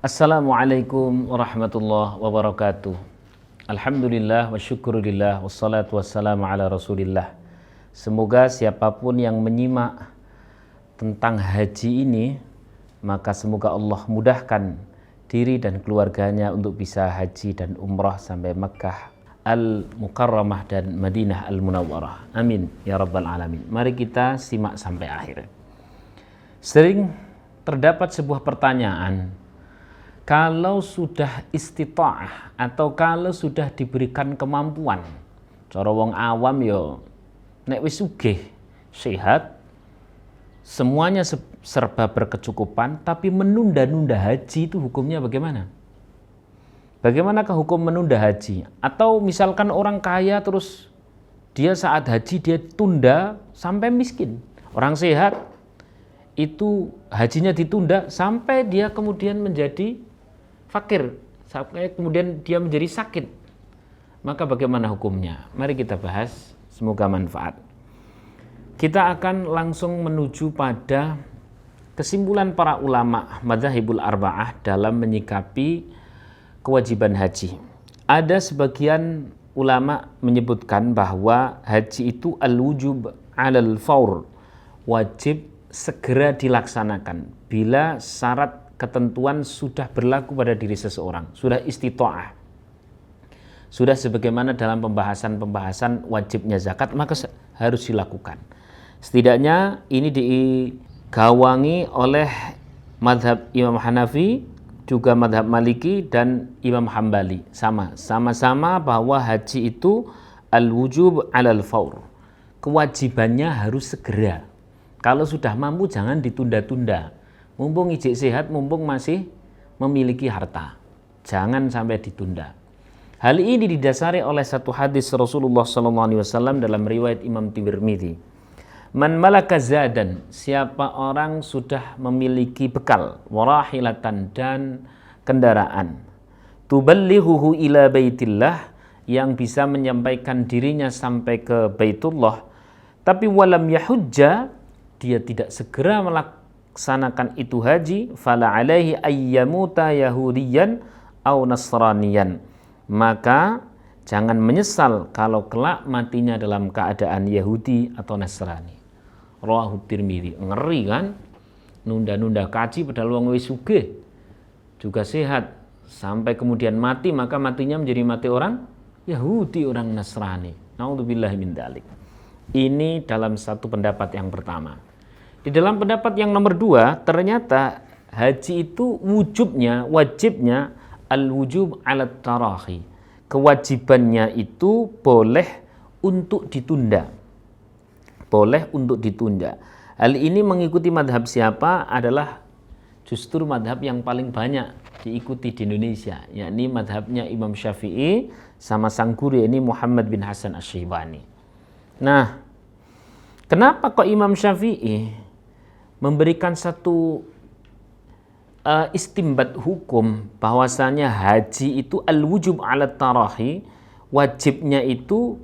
Assalamualaikum warahmatullahi wabarakatuh. Alhamdulillah wa syukurillah wassalatu wassalamu ala rasulillah. Semoga siapapun yang menyimak tentang haji ini, maka semoga Allah mudahkan diri dan keluarganya untuk bisa haji dan umrah sampai Makkah Al-Mukarramah dan Madinah Al-Munawwarah. Amin ya rabbal alamin. Mari kita simak sampai akhir. Sering terdapat sebuah pertanyaan, kalau sudah istita'ah atau kalau sudah diberikan kemampuan, cara wong awam yo nek wis sugih, sehat, semuanya serba berkecukupan, tapi menunda-nunda haji itu hukumnya bagaimana? Bagaimanakah hukum menunda haji? Atau misalkan orang kaya terus dia saat haji dia tunda sampai miskin. Orang sehat itu hajinya ditunda sampai dia kemudian menjadi fakir, sampai kemudian dia menjadi sakit. Maka bagaimana hukumnya? Mari kita bahas, semoga manfaat. Kita akan langsung menuju pada kesimpulan para ulama madzhabul arba'ah dalam menyikapi kewajiban haji. Ada sebagian ulama menyebutkan bahwa haji itu al-wujub 'alal faur, wajib segera dilaksanakan bila syarat ketentuan sudah berlaku pada diri seseorang, sudah istita'ah, sudah sebagaimana dalam pembahasan wajibnya zakat, maka harus dilakukan. Setidaknya ini digawangi oleh madhab Imam Hanafi, juga madhab Maliki dan Imam Hambali. Sama-sama bahwa haji itu al-wujub 'alal faur, kewajibannya harus segera. Kalau sudah mampu jangan ditunda-tunda. Mumpung ijik sehat, mumpung masih memiliki harta, jangan sampai ditunda. Hal ini didasari oleh satu hadis Rasulullah SAW dalam riwayat Imam Tirmidzi. Man malaka zadan, siapa orang sudah memiliki bekal, warahilatan dan kendaraan, tuballighuhu ila baitillah, yang bisa menyampaikan dirinya sampai ke Baitullah, tapi walam yahujja, dia tidak segera melaksanakan itu haji, fala alaihi ayyamuta yahudiyan au nasraniyan, maka jangan menyesal kalau kelak matinya dalam keadaan Yahudi atau Nasrani. Rawahu Tirmidzi. Ngeri kan? Nunda-nunda kaji padahal wong wis sugih, juga sehat, sampai kemudian mati, maka matinya menjadi mati orang Yahudi, orang Nasrani. Naudzubillahi min dzalik. Ini dalam satu pendapat yang pertama. Di dalam pendapat yang nomor dua, ternyata haji itu wajibnya al-wujub 'alat tarahi. Kewajibannya itu boleh untuk ditunda. Boleh untuk ditunda. Hal ini mengikuti madhab siapa? Adalah justru madhab yang paling banyak diikuti di Indonesia, yakni madhabnya Imam Syafi'i sama sang guru ini Muhammad bin Hasan Asy-Syaibani. Nah, kenapa kok Imam Syafi'i memberikan satu istimbat hukum bahwasanya haji itu al-wujub 'alat tarahi, wajibnya itu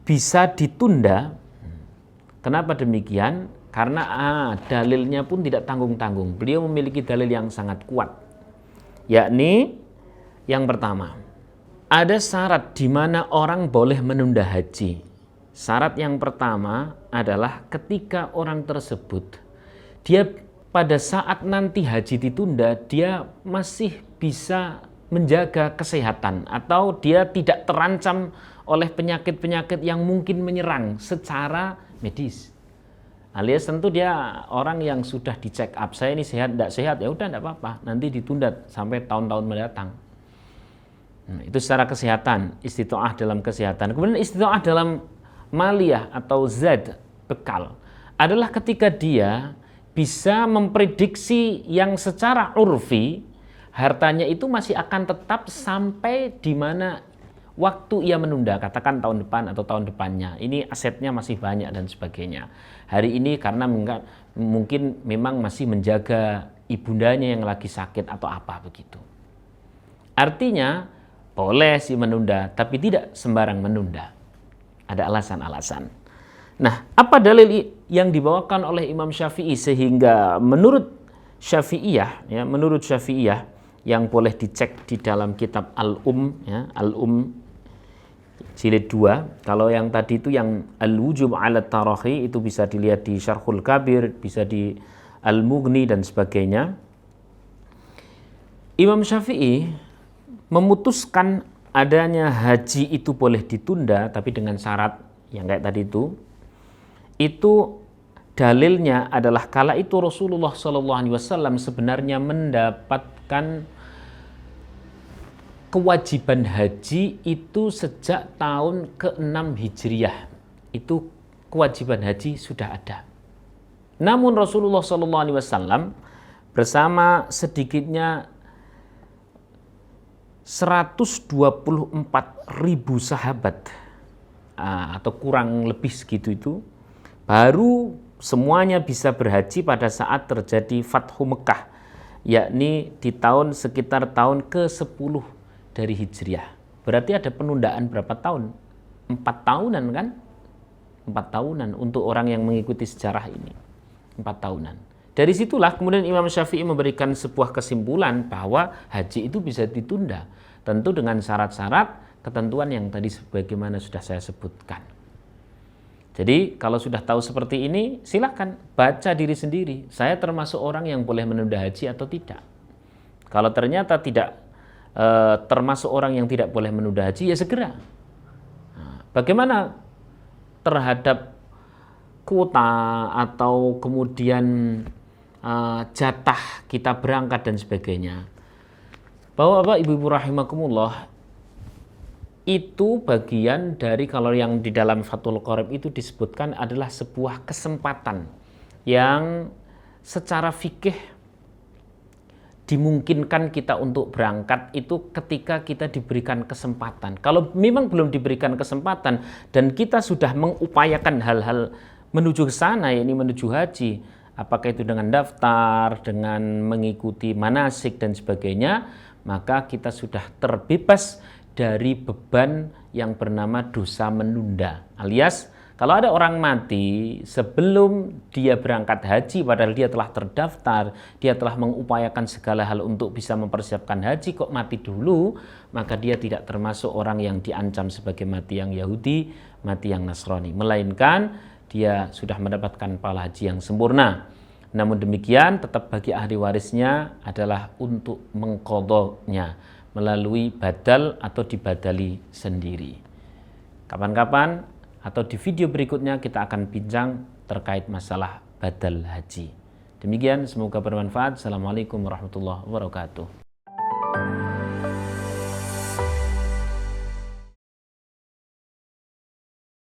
bisa ditunda? Kenapa demikian? Karena dalilnya pun tidak tanggung-tanggung. Beliau memiliki dalil yang sangat kuat, yakni yang pertama, ada syarat di mana orang boleh menunda haji. Syarat yang pertama adalah ketika orang tersebut dia pada saat nanti haji ditunda, dia masih bisa menjaga kesehatan atau dia tidak terancam oleh penyakit-penyakit yang mungkin menyerang secara medis. Alias tentu dia orang yang sudah dicek up, saya ini sehat, tidak sehat, ya udah tidak apa-apa, nanti ditunda sampai tahun-tahun mendatang. Nah, itu secara kesehatan, istita'ah dalam kesehatan. Kemudian istita'ah dalam maliyah atau zad, bekal, adalah ketika dia bisa memprediksi yang secara urfi hartanya itu masih akan tetap sampai di mana waktu ia menunda, katakan tahun depan atau tahun depannya. Ini asetnya masih banyak dan sebagainya. Hari ini karena mungkin memang masih menjaga ibundanya yang lagi sakit atau apa begitu. Artinya boleh sih menunda, tapi tidak sembarang menunda. Ada alasan-alasan. Nah, apa dalil yang dibawakan oleh Imam Syafi'i sehingga menurut Syafi'iyah yang boleh dicek di dalam kitab ya, Al-Um jilid 2. Kalau yang tadi itu yang Al-Wujub 'ala Tarahi itu bisa dilihat di Syarhul Kabir, bisa di Al-Mughni dan sebagainya. Imam Syafi'i memutuskan adanya haji itu boleh ditunda tapi dengan syarat yang kayak tadi itu dalilnya adalah kala itu Rasulullah SAW sebenarnya mendapatkan kewajiban haji itu sejak tahun ke-6 Hijriah. Itu kewajiban haji sudah ada. Namun Rasulullah SAW bersama sedikitnya 124.000 sahabat atau kurang lebih segitu itu baru semuanya bisa berhaji pada saat terjadi Fathu Mekah, yakni di sekitar tahun ke-10 dari Hijriah. Berarti ada penundaan berapa tahun? 4 tahunan kan? 4 tahunan untuk orang yang mengikuti sejarah ini. 4 tahunan. Dari situlah kemudian Imam Syafi'i memberikan sebuah kesimpulan bahwa haji itu bisa ditunda. Tentu dengan syarat-syarat ketentuan yang tadi sebagaimana sudah saya sebutkan. Jadi kalau sudah tahu seperti ini, silakan baca diri sendiri. Saya termasuk orang yang boleh menunda haji atau tidak. Kalau ternyata tidak termasuk orang yang tidak boleh menunda haji, ya segera. Bagaimana terhadap kuota atau kemudian jatah kita berangkat dan sebagainya? Bapak-bapak, ibu-ibu rahimakumullah, itu bagian dari kalau yang di dalam Fathul Qorib itu disebutkan adalah sebuah kesempatan yang secara fikih dimungkinkan kita untuk berangkat itu ketika kita diberikan kesempatan. Kalau memang belum diberikan kesempatan dan kita sudah mengupayakan hal-hal menuju ke sana, yakni menuju haji, apakah itu dengan daftar, dengan mengikuti manasik dan sebagainya, maka kita sudah terbebas dari beban yang bernama dosa menunda. Alias kalau ada orang mati sebelum dia berangkat haji padahal dia telah terdaftar, dia telah mengupayakan segala hal untuk bisa mempersiapkan haji, kok mati dulu, maka dia tidak termasuk orang yang diancam sebagai mati yang Yahudi, mati yang Nasrani, melainkan dia sudah mendapatkan pahala haji yang sempurna. Namun demikian tetap bagi ahli warisnya adalah untuk mengqadhonya melalui badal atau dibadali sendiri. Kapan-kapan atau di video berikutnya kita akan bincang terkait masalah badal haji. Demikian, semoga bermanfaat. Assalamualaikum warahmatullahi wabarakatuh.